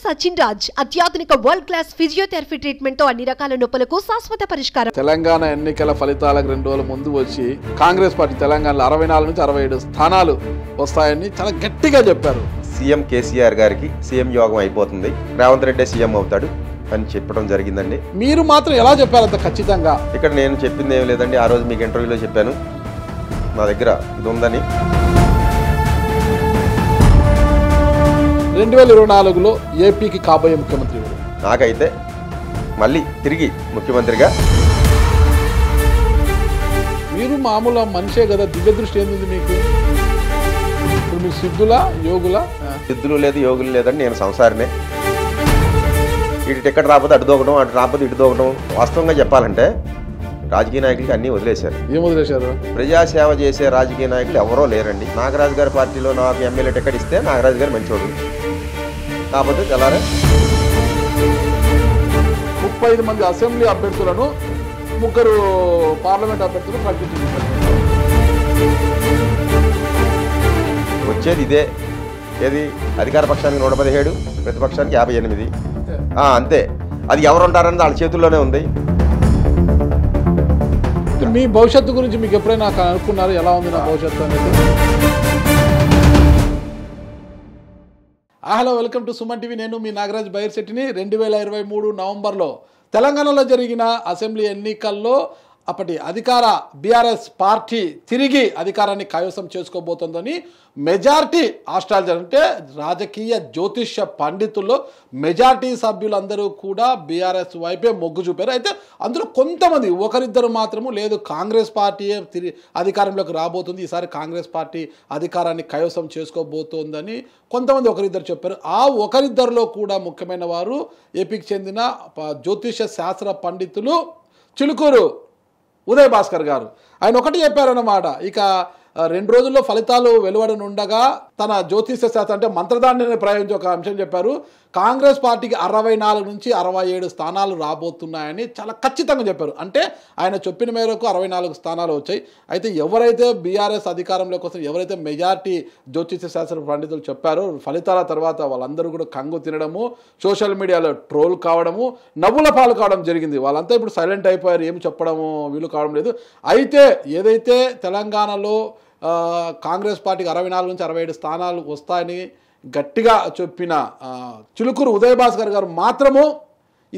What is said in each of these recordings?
సచిన్ రాజ్ అత్యాధునిక world class physiotherapy treatment తో అన్ని రకాల నొప్పులకు శాశ్వత పరిష్కారం. తెలంగాణ ఎన్నికల ఫలితాలకు 2 రోజుల ముందు వచ్చి కాంగ్రెస్ పార్టీ తెలంగాణలో 64 నుంచి 67 స్థానాలు వస్తాయని చాలా గట్టిగా చెప్పారు. సీఎం కేసీఆర్ గారికి సీఎం యోగం అయిపోతుంది, రేవంత్ రెడ్డి సీఎం అవుతాడు అని చెప్పడం జరిగిందండి. మీరు మాత్రం ఎలా చెప్పారు అంత ఖచ్చితంగా? ఇక్కడ నేను చెప్పింది ఏం లేదండి, ఆ రోజు మీకు ఇంటర్వ్యూలో చెప్పాను, నా దగ్గర ఇది ఉందని. 2024లో ఏపీకి కాబోయే ముఖ్యమంత్రి ఎవరు? నాకైతే మళ్ళీ తిరిగి ముఖ్యమంత్రిగా. మీరు మామూలు మనిషే కదా, దివ్య దృష్టి ఏంది మీకు? ఇప్పుడు మీరు సిద్ధులా యోగులా? సిద్ధులు లేదు యోగులు లేదని నేను సంసారినే. ఇటు టికెట్ రాకపోతే అటు దూకడం, అటు రాకపోతే ఇటు దూకడం. వాస్తవంగా చెప్పాలంటే రాజకీయ నాయకులకి అన్నీ వదిలేశారు. ఏం వదిలేశారు? ప్రజాసేవ చేసే రాజకీయ నాయకులు ఎవరో లేరండి. నాగరాజు గారి పార్టీలో నాకు ఎమ్మెల్యే టికెట్ ఇస్తే నాగరాజు గారు మంచోడు, కాకపోతే తెల్లారే 35 మంది అసెంబ్లీ అభ్యర్థులను 3 పార్లమెంట్ అభ్యర్థులు ప్రకటించారు. వచ్చేది ఇదే, ఏది అధికార పక్షానికి 117, ప్రతిపక్షానికి 58. అంతే. అది ఎవరుంటారన్నది వాళ్ళ చేతుల్లోనే ఉంది. మీ భవిష్యత్తు గురించి మీకు ఎప్పుడైనా అనుకున్నారు? ఎలా ఉంది నా భవిష్యత్తు అనేది? Hello, welcome to Suman TV. నేను మీ నాగరాజ్ బైర్శెట్టిని. 2023 నవంబర్లో తెలంగాణలో జరిగిన అసెంబ్లీ ఎన్నికల్లో అప్పటి అధికార బీఆర్ఎస్ పార్టీ తిరిగి అధికారాన్ని కైవసం చేసుకోబోతోందని మెజార్టీ ఆస్ట్రాలజీ, అంటే రాజకీయ జ్యోతిష్య పండితుల్లో మెజార్టీ సభ్యులందరూ కూడా బీఆర్ఎస్ వైపే మొగ్గు చూపారు. అయితే అందులో కొంతమంది, ఒకరిద్దరు మాత్రము లేదు, కాంగ్రెస్ పార్టీయే అధికారంలోకి రాబోతుంది, ఈసారి కాంగ్రెస్ పార్టీ అధికారాన్ని కైవసం చేసుకోబోతోందని కొంతమంది ఒకరిద్దరు చెప్పారు. ఆ ఒకరిద్దరిలో కూడా ముఖ్యమైన వారు ఏపీకి చెందిన జ్యోతిష్య శాస్త్ర పండితులు చిలుకూరు ఉదయ్ భాస్కర్ గారు. ఆయన ఒకటి చెప్పారన్నమాట, ఇక 2 రోజుల్లో ఫలితాలు వెలువడనుండగా తన జ్యోతిష్య శాస్త్రం అంటే మంత్రదాన్ని ప్రయోగించి ఒక అంశం చెప్పారు. కాంగ్రెస్ పార్టీకి 64 నుంచి 67 స్థానాలు రాబోతున్నాయని చాలా ఖచ్చితంగా చెప్పారు. అంటే ఆయన చెప్పిన మేరకు 64 స్థానాలు వచ్చాయి. అయితే ఎవరైతే బీఆర్ఎస్ అధికారంలోకి వస్తారు, ఎవరైతే మెజార్టీ జ్యోతిష్య శాస్త్ర పండితులు చెప్పారో, ఫలితాల తర్వాత వాళ్ళందరూ కూడా కంగు తినడము, సోషల్ మీడియాలో ట్రోల్ కావడము, నవ్వుల పాలు కావడం జరిగింది. వాళ్ళంతా ఇప్పుడు సైలెంట్ అయిపోయారు, ఏమి చెప్పడము వీలు కావడం లేదు. అయితే ఏదైతే తెలంగాణలో కాంగ్రెస్ పార్టీకి 64 నుంచి 67 స్థానాలు వస్తాయని గట్టిగా చెప్పిన చిలుకూరు ఉదయ్ భాస్కర్ గారు మాత్రము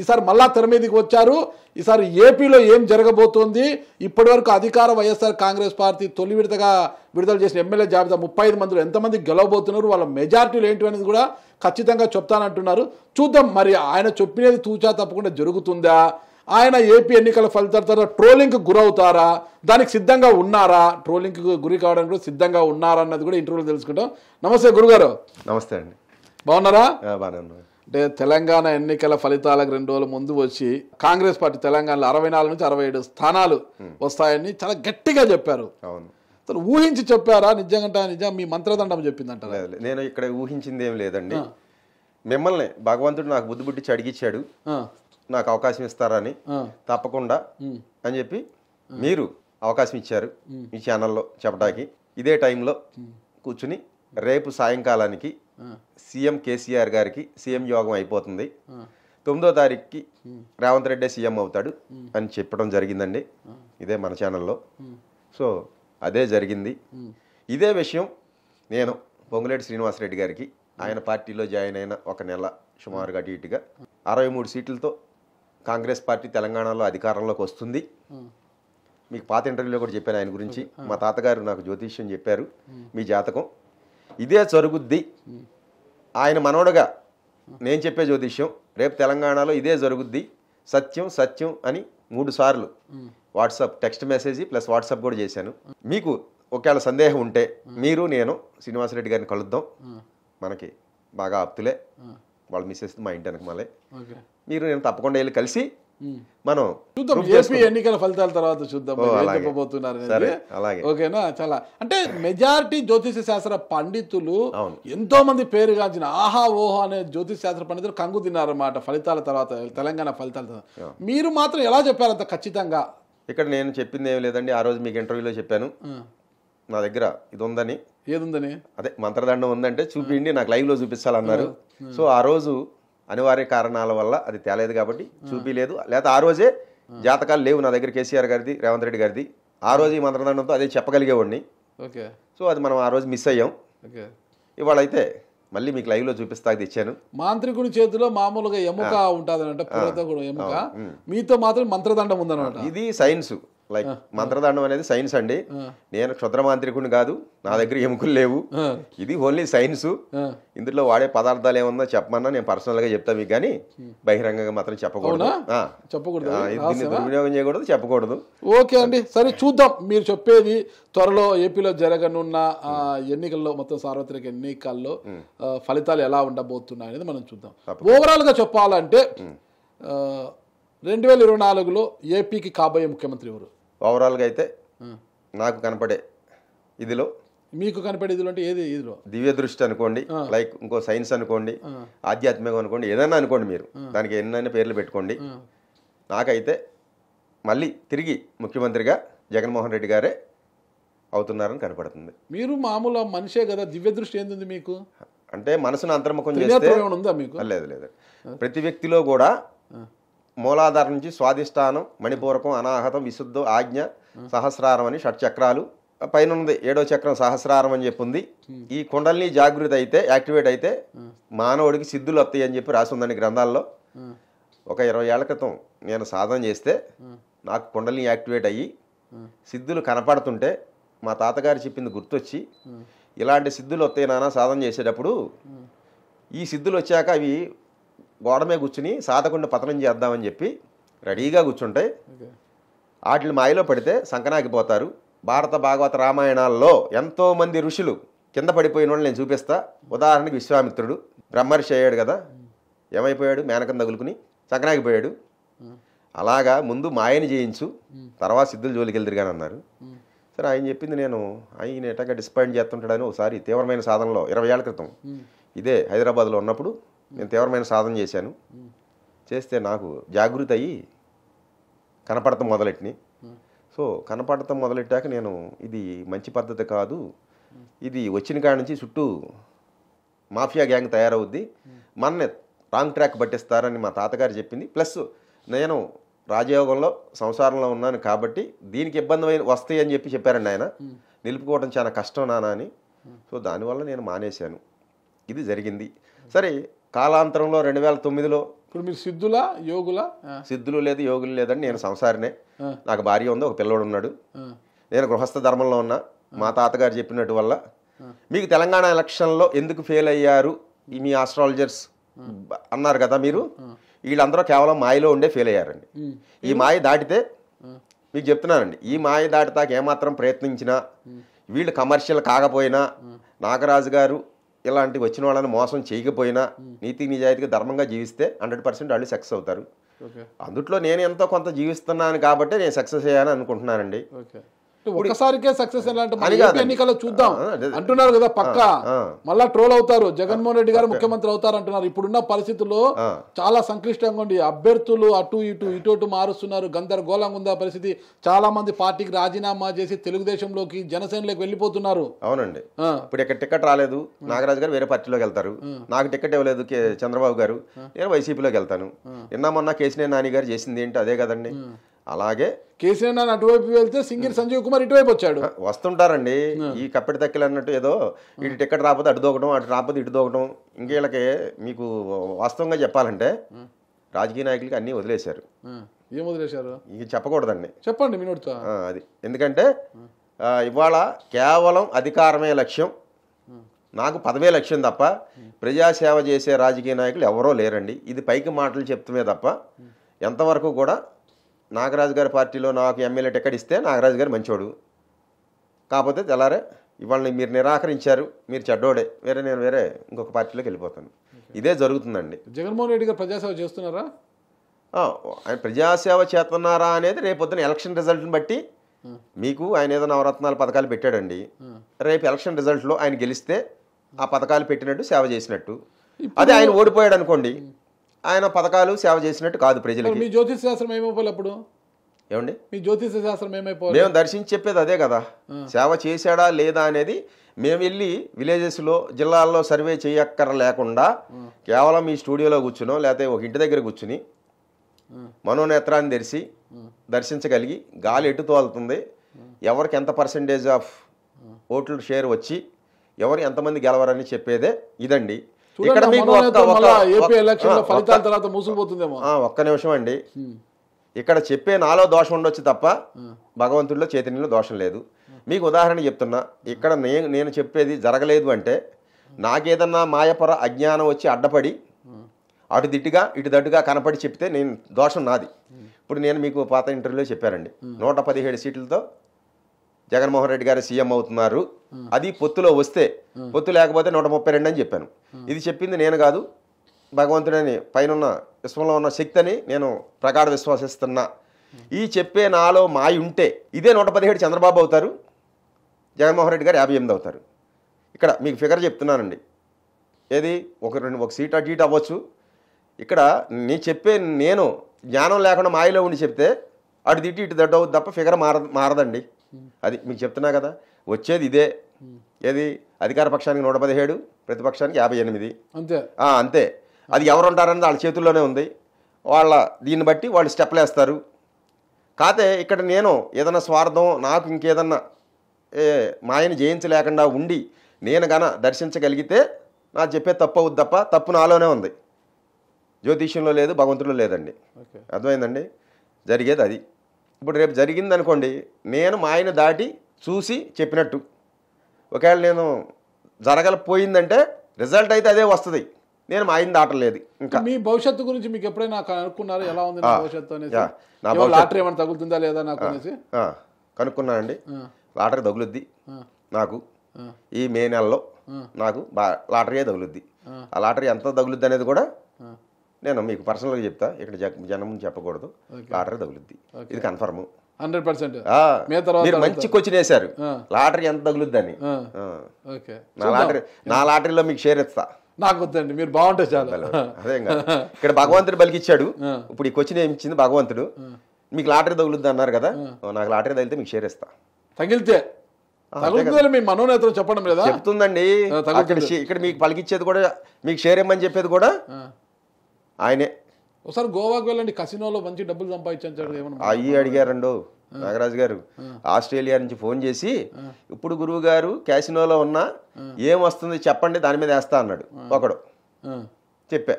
ఈసారి మళ్ళా తెర మీదకి వచ్చారు. ఈసారి ఏపీలో ఏం జరగబోతోంది, ఇప్పటివరకు అధికార వైఎస్ఆర్ కాంగ్రెస్ పార్టీ తొలి విడతగా విడుదల చేసిన ఎమ్మెల్యే జాబితా 35 మందిలో ఎంతమంది గెలవబోతున్నారు, వాళ్ళ మెజార్టీలు ఏంటి అనేది కూడా ఖచ్చితంగా చెప్తానంటున్నారు. చూద్దాం మరి ఆయన చెప్పినది తూచా తప్పకుండా జరుగుతుందా, ఆయన ఏపీ ఎన్నికల ఫలితాల తర్వాత ట్రోలింగ్కి గురవుతారా, దానికి సిద్ధంగా ఉన్నారా, ట్రోలింగ్కి గురి కావడానికి కూడా సిద్ధంగా ఉన్నారా అన్నది కూడా ఇంటర్వ్యూలో తెలుసుకుంటాం. నమస్తే గురుగారు. నమస్తే అండి. బాగున్నారా? బాగానే. అంటే తెలంగాణ ఎన్నికల ఫలితాలకు 2 రోజుల ముందు వచ్చి కాంగ్రెస్ పార్టీ తెలంగాణలో 64 నుంచి 67 స్థానాలు వస్తాయని చాలా గట్టిగా చెప్పారు. అవును. అసలు ఊహించి చెప్పారా? నిజంగా మీ మంత్రదండం చెప్పిందంట? నేను ఇక్కడ ఊహించింది ఏం లేదండి. మిమ్మల్ని భగవంతుడు నాకు బుద్ధి పుట్టించి అడిగిచ్చాడు, నాకు అవకాశం ఇస్తారని, తప్పకుండా అని చెప్పి మీరు అవకాశం ఇచ్చారు మీ ఛానల్లో చెప్పడానికి. ఇదే టైంలో కూర్చుని రేపు సాయంకాలానికి సీఎం కేసీఆర్ గారికి సీఎం యోగం అయిపోతుంది, 9వ తారీఖుకి రేవంత్ రెడ్డి సీఎం అవుతాడు అని చెప్పడం జరిగిందండి. ఇదే మన ఛానల్లో. సో అదే జరిగింది. ఇదే విషయం నేను పొంగులేటి శ్రీనివాసరెడ్డి గారికి, ఆయన పార్టీలో జాయిన్ అయిన 1 నెల సుమారుగా అటు ఇటుగా 63 సీట్లతో కాంగ్రెస్ పార్టీ తెలంగాణలో అధికారంలోకి వస్తుంది. మీకు పాత ఇంటర్వ్యూలో కూడా చెప్పాను ఆయన గురించి. మా తాతగారు నాకు జ్యోతిష్యం చెప్పారు, మీ జాతకం ఇదే జరుగుద్ది, ఆయన మనవడుగా నేను చెప్పే జ్యోతిష్యం రేపు తెలంగాణలో ఇదే జరుగుద్ది, సత్యం సత్యం అని 3 సార్లు WhatsApp text message plus WhatsApp కూడా చేశాను. మీకు ఒకవేళ సందేహం ఉంటే మీరు నేను శ్రీనివాసరెడ్డి గారిని కలుద్దాం, మనకి బాగా ఆప్తులే, వాళ్ళ మిస్సెస్ మా ఇంటి వెనక మళ్ళీ మీరు నేను తప్పకుండా వెళ్ళి కలిసి మనం చూద్దాం. ఏపీ ఎన్నికల ఫలితాల తర్వాత చూద్దాం చెప్పబోతున్నారు. ఓకేనా? చాలా అంటే మెజారిటీ జ్యోతిష శాస్త్ర పండితులు ఎంతో మంది పేరుగాంచిన ఆహా ఓహో అనే జ్యోతిష శాస్త్ర పండితులు కంగు తిన్నారన్నమాట ఫలితాల తర్వాత, తెలంగాణ ఫలితాల తర్వాత. మీరు మాత్రం ఎలా చెప్పారు అంత ఖచ్చితంగా? ఇక్కడ నేను చెప్పింది ఏమి లేదండి, ఆ రోజు మీకు ఇంటర్వ్యూలో చెప్పాను, నా దగ్గర ఇది ఉందని. ఏదుందని? అదే మంత్రదండం ఉందంటే చూపిండి, నాకు లైవ్లో చూపించాలన్నారు. సో ఆ రోజు అనివార్య కారణాల వల్ల అది తేలేదు కాబట్టి చూపిలేదు. లేకపోతే ఆ రోజే జాతకాలు లేవు నా దగ్గర, కేసీఆర్ గారిది, రేవంత్ రెడ్డి గారిది. ఆ రోజు ఈ మంత్రదండంతో అదే చెప్పగలిగేవాడిని. సో అది మనం ఆ రోజు మిస్ అయ్యాం. ఇవాళ అయితే మళ్ళీ మీకు లైవ్ లో చూపిస్తా తెచ్చాను. మాంత్రికుడి చేతిలో మామూలుగా ఎముక ఉంటుంది, పురత కూడా ఎముక, మీతో మాత్రం మంత్రదండం ఉందన్నమాట. ఇది సైన్స్. లైక్ మంత్రదండం అనేది సైన్స్ అండి. నేను క్షుద్ర మాంత్రికుడిని కాదు, నా దగ్గర ఎముకలు లేవు. ఇది ఓన్లీ సైన్స్. ఇందులో వాడే పదార్థాలు ఏమన్నా చెప్పమన్నా నేను పర్సనల్ గా చెప్తా మీకు, కానీ బహిరంగంగా మాత్రం చెప్పకూడదు. దీన్ని దుర్వినియోగం చేయకూడదు, చెప్పకూడదు. ఓకే అండి, సరే చూద్దాం. మీరు చెప్పేది త్వరలో ఏపీలో జరగనున్న ఎన్నికల్లో, మొత్తం సార్వత్రిక ఎన్నికల్లో ఫలితాలు ఎలా ఉండబోతున్నాయి అనేది మనం చూద్దాం. ఓవరాల్ గా చెప్పాలంటే 2024లో ఏపీకి కాబోయే ముఖ్యమంత్రి ఎవరు? ఓవరాల్గా అయితే నాకు కనపడే ఇదిలో, మీకు కనపడే ఇదిలో అంటే ఏది? ఇదిలో దివ్య దృష్టి అనుకోండి, లైక్ ఇంకో సైన్స్ అనుకోండి, ఆధ్యాత్మికం అనుకోండి, ఏదైనా అనుకోండి, మీరు దానికి ఎన్నైనా పేర్లు పెట్టుకోండి. నాకైతే మళ్ళీ తిరిగి ముఖ్యమంత్రిగా జగన్మోహన్ రెడ్డి గారే అవుతున్నారని కనపడుతుంది. మీరు మామూలు మనిషే కదా, దివ్య దృష్టి ఏంది మీకు? అంటే మనసును అంతర్ముఖం చేస్తే ఉందా మీకు? లేదు లేదు. ప్రతి వ్యక్తిలో కూడా మూలాధారం నుంచి స్వాధిష్టానం, మణిపూరకం, అనాహతం, విశుద్ధం, ఆజ్ఞ, సహస్రారం అని షట్చక్రాలు, పైన ఉంది 7వ చక్రం సహస్రారం అని చెప్పి ఉంది. ఈ కుండలిని జాగృతి అయితే, యాక్టివేట్ అయితే మానవుడికి సిద్ధులు వస్తాయి అని చెప్పి రాసి ఉందండి గ్రంథాల్లో. ఒక 20 ఏళ్ల క్రితం నేను సాధన చేస్తే నాకు కుండలిని యాక్టివేట్ అయ్యి సిద్ధులు కనపడుతుంటే మా తాతగారు చెప్పింది గుర్తొచ్చి, ఇలాంటి సిద్ధులు వస్తాయి నాన్న సాధన చేసేటప్పుడు, ఈ సిద్ధులు వచ్చాక అవి గోడ మీద కూర్చుని సాధకుండా పతనం చేద్దామని చెప్పి రెడీగా కూర్చుంటాయి. వాటి మాయలో పడితే సంకనాగిపోతారు. భారత భాగవత రామాయణాల్లో ఎంతోమంది ఋషులు కింద పడిపోయిన వాళ్ళు నేను చూపిస్తా. ఉదాహరణకి విశ్వామిత్రుడు బ్రహ్మర్షి అయ్యాడు కదా, ఏమైపోయాడు? మేనకం తగులుకుని సంకనాగిపోయాడు. అలాగా ముందు మాయని చేయించు, తర్వాత సిద్ధులు జోలికి వెళ్తురుగాని అన్నారు. సరే, ఆయన చెప్పింది నేను ఆయన ఎట్టగా డిసప్పాయింట్ చేస్తుంటాడని ఒకసారి తీవ్రమైన సాధనలో 20 ఏళ్ల క్రితం ఇదే హైదరాబాద్లో ఉన్నప్పుడు నేను తీవ్రమైన సాధన చేశాను. చేస్తే నాకు జాగృతి అయ్యి కనపడటం మొదలెట్టిని. సో కనపడటం మొదలెట్టాక నేను ఇది మంచి పద్ధతి కాదు, ఇది వచ్చిన కాడి నుంచి చుట్టూ మాఫియా గ్యాంగ్ తయారవుద్ది, మనని రాంగ్ ట్రాక్ పట్టిస్తారని మా తాతగారు చెప్పింది. ప్లస్ నేను రాజయోగంలో సంసారంలో ఉన్నాను కాబట్టి దీనికి ఇబ్బంది వస్తాయి అని చెప్పారండి ఆయన. నిలుపుకోవడం చాలా కష్టం నాన్న అని. సో దానివల్ల నేను మానేశాను. ఇది జరిగింది. సరే, కాలాంతరంలో 2009లో ఇప్పుడు మీరు సిద్ధులా యోగులా? సిద్ధులు లేదు, యోగులు లేదని నేను సంసారినే. నాకు భార్య ఉంది, ఒక పిల్లోడు ఉన్నాడు. నేను గృహస్థ ధర్మంలో ఉన్నా. మా తాతగారు చెప్పినట్టు వల్ల మీకు తెలంగాణ ఎలక్షన్లో ఎందుకు ఫెయిల్ అయ్యారు మీ ఆస్ట్రాలజర్స్ అన్నారు కదా మీరు, వీళ్ళందరూ కేవలం మాయలో ఉండే ఫెయిల్ అయ్యారండి. ఈ మాయ దాటితే మీకు చెప్తున్నానండి, ఈ మాయ దాటితాక ఏమాత్రం ప్రయత్నించినా, వీళ్ళు కమర్షియల్ కాకపోయినా, నాగరాజు గారు ఇలాంటి వచ్చిన వాళ్ళని మోసం చేయకపోయినా, నీతి నిజాయితీగా ధర్మంగా జీవిస్తే 100% వాళ్ళు సక్సెస్ అవుతారు. అందుట్లో నేను ఎంతో కొంత జీవిస్తున్నాను కాబట్టి నేను సక్సెస్ అయ్యాను అనుకుంటున్నానండి. ఒక్కసారికే సక్సెస్ ఎన్నికల్లో చూద్దాం అంటున్నారు కదా, పక్కా మళ్ళా ట్రోల్ అవుతారు. జగన్మోహన్ రెడ్డి గారు ముఖ్యమంత్రి అవుతారు అంటున్నారు. ఇప్పుడున్న పరిస్థితుల్లో చాలా సంక్లిష్టంగా ఉంది. అభ్యర్థులు అటు ఇటు మారుస్తున్నారు. గందరగోళంగా ఉంది ఆ పరిస్థితి. చాలా మంది పార్టీకి రాజీనామా చేసి తెలుగుదేశంలోకి, జనసేనలోకి వెళ్ళిపోతున్నారు. అవునండి. ఇప్పుడు ఇక్కడ టికెట్ రాలేదు, నాగరాజు గారు వేరే పార్టీలోకి వెళ్తారు. నాకు టికెట్ ఇవ్వలేదు చంద్రబాబు గారు, నేను వైసీపీలోకి వెళ్తాను. నిన్న మొన్న కేసీఆర్ నాని గారు చేసింది ఏంటి అదే కదండి. అలాగే కేసీఆర్ నాని అటువైపు వెళ్తే సింగిల్ సంజీవ్ కుమార్ ఇటువైపు వచ్చాడు. వస్తుంటారండి ఈ కప్పెటి తక్కిలు అన్నట్టు. ఏదో ఇటు టికెట్ రాకపోతే అటు దూకడం, అటు రాకపోతే ఇటు దూకడం. ఇంకేళ్ళకి మీకు వాస్తవంగా చెప్పాలంటే రాజకీయ నాయకులకి అన్నీ వదిలేశారు. ఏం వదిలేశారు? ఇది చెప్పకూడదండి, చెప్పండి మినోడ్తో. అది ఎందుకంటే ఇవాళ కేవలం అధికారమే లక్ష్యం, నాకు పదవే లక్ష్యం తప్ప ప్రజాసేవ చేసే రాజకీయ నాయకులు ఎవరో లేరండి. ఇది పైకి మాటలు చెప్తుమే తప్ప ఎంతవరకు కూడా నాగరాజు గారి పార్టీలో నాకు ఎమ్మెల్యే టికెట్ ఇస్తే నాగరాజు గారు మంచోడు, కాకపోతే తెల్లారే ఇవాళ మీరు నిరాకరించారు, మీరు చెడ్డోడే, నేను వేరే ఇంకొక పార్టీలోకి వెళ్ళిపోతాను. ఇదే జరుగుతుందండి. జగన్మోహన్ రెడ్డి గారు ప్రజాసేవ చేస్తున్నారా? ఆయన ప్రజాసేవ చేస్తున్నారా అనేది రేపొద్దున ఎలక్షన్ రిజల్ట్ని బట్టి మీకు ఆయన ఏదో నవరత్నాల పథకాలు పెట్టాడండి. రేపు ఎలక్షన్ రిజల్ట్లో ఆయన గెలిస్తే ఆ పథకాలు పెట్టినట్టు సేవ చేసినట్టు. అదే ఆయన ఓడిపోయాడు అనుకోండి, ఆయన పథకాలు సేవ చేసినట్టు కాదు ప్రజలకి. మీ జ్యోతిష శాస్త్రం ఏమైపోవాలి అప్పుడు? ఏమండి, మీ జ్యోతిష శాస్త్రం ఏమైపోవాలి? మేము దర్శించి చెప్పేది అదే కదా, సేవ చేశాడా లేదా అనేది మేము వెళ్ళి విలేజెస్లో జిల్లాల్లో సర్వే చేయక్కర లేకుండా కేవలం ఈ స్టూడియోలో కూర్చునో లేకపోతే ఒక ఇంటి దగ్గర కూర్చుని మనోనేత్రాన్ని తెరిచి దర్శించగలిగి గాలి ఎటు తోలుతుంది, ఎవరికి ఎంత పర్సెంటేజ్ ఆఫ్ ఓట్ల షేర్ వచ్చి ఎవరు ఎంతమంది గెలవరని చెప్పేదే ఇదండి. ఇక్కడ మీకు ఒక్క నిమిషం అండి, ఇక్కడ చెప్పే నాలో దోషం ఉండొచ్చు తప్ప భగవంతుడిలో చైతన్యంలో దోషం లేదు. మీకు ఉదాహరణ చెప్తున్నా, ఇక్కడ నేను చెప్పేది జరగలేదు అంటే నాకేదన్నా మాయపర అజ్ఞానం వచ్చి అడ్డపడి అటు దిట్టుగా ఇటు దట్టుగా కనపడి చెప్తే నేను దోషం నాది. ఇప్పుడు నేను మీకు పాత ఇంటర్వ్యూలో చెప్పానండి, 117 సీట్లతో జగన్మోహన్ రెడ్డి గారు సీఎం అవుతున్నారు, అది పొత్తులో వస్తే, పొత్తు లేకపోతే 132 అని చెప్పాను. ఇది చెప్పింది నేను కాదు, భగవంతుడని పైన విశ్వంలో ఉన్న శక్తి అని నేను ప్రగాఢ విశ్వాసిస్తున్నా. ఈ చెప్పే నాలో మాయ ఉంటే ఇదే 117 చంద్రబాబు అవుతారు, జగన్మోహన్ రెడ్డి గారు 58 అవుతారు. ఇక్కడ మీకు ఫిగర్ చెప్తున్నానండి, ఏది ఒక సీట్ అటు ఇటు అవ్వచ్చు. ఇక్కడ నేను జ్ఞానం లేకుండా మాయలో ఉండి చెప్తే అటు తిట్టి ఇటు దడ్డు అవుతుంది తప్ప ఫిగర్ మారదండి. అది మీకు చెప్తున్నా కదా, వచ్చేది ఇదే. ఏది అధికార పక్షానికి 117, ప్రతిపక్షానికి 58. అంతే. అది ఎవరు ఉంటారన్నది వాళ్ళ చేతుల్లోనే ఉంది. దీన్ని బట్టి వాళ్ళు స్టెప్లు వేస్తారు. కాతే ఇక్కడ నేను ఏదైనా స్వార్థం, నాకు ఇంకేదన్నా మాయని జయించలేకుండా ఉండి నేను గన దర్శించగలిగితే నాకు చెప్పే తప్పు అవుద్ది తప్ప తప్పు నాలోనే ఉంది, జ్యోతిష్యంలో లేదు, భగవంతుడిలో లేదండి. అర్థమైందండి? జరిగేది అది. ఇప్పుడు రేపు జరిగింది అనుకోండి, నేను మాయను దాటి చూసి చెప్పినట్టు. ఒకవేళ నేను జరగకపోయిందంటే రిజల్ట్ అయితే అదే వస్తుంది, నేను మాయను దాటలేదు. ఇంకా మీ భవిష్యత్తు గురించి మీకు ఎప్పుడైనా కనుక్కున్నారు? ఎలా ఉంది భవిష్యత్తు అనేది? లాటరీ ఏమైనా తగులుతుందా లేదా నాకు అనేసి కనుక్కున్నానండి. లాటరీ తగులుద్ది నాకు. ఈ మే నెలలో నాకు లాటరీయే తగులుద్ది. ఆ లాటరీ ఎంత తగులుద్ది అనేది కూడా నేను మీకు పర్సనల్గా చెప్తా, ఇక్కడ జనం చెప్పకూడదు. లాటరీ తగులుద్ది, ఇది కన్ఫర్మ్ 100%. మీరు మంచి క్వశ్చన్ వేశారు, లాటరీ ఎంత తగులుద్దని. నా లాటరీలో మీకు షేర్ ఇస్తా. నాకు వద్దండి, మీరు బాగుంటే చాలు. అదే ఇక్కడ భగవంతుడు బలికిచ్చాడు. ఇప్పుడు ఈ క్వశ్చన్ ఏమి ఇచ్చింది భగవంతుడు, మీకు లాటరీ తగులుద్ది అన్నారు కదా, నాకు లాటరీ తగిలితే మీకు షేర్ ఇస్తా. తగిలితే మీ మనోనేత్రం చెప్పడం లేదా? చెప్తుందండి. ఇక్కడ మీకు పలికిచ్చేది కూడా, మీకు షేర్ ఇమ్మని చెప్పేది కూడా ఆయనే. ఒకసారి గోవాకు వెళ్ళండి, కసినోలో మంచి డబ్బులు సంపాదించాడు. అయ్యి అడిగారండు నాగరాజు గారు, ఆస్ట్రేలియా నుంచి ఫోన్ చేసి, ఇప్పుడు గురువు గారు క్యాసినోలో ఉన్నా ఏం వస్తుంది చెప్పండి, దాని మీద వేస్తా అన్నాడు ఒకడు. చెప్పా,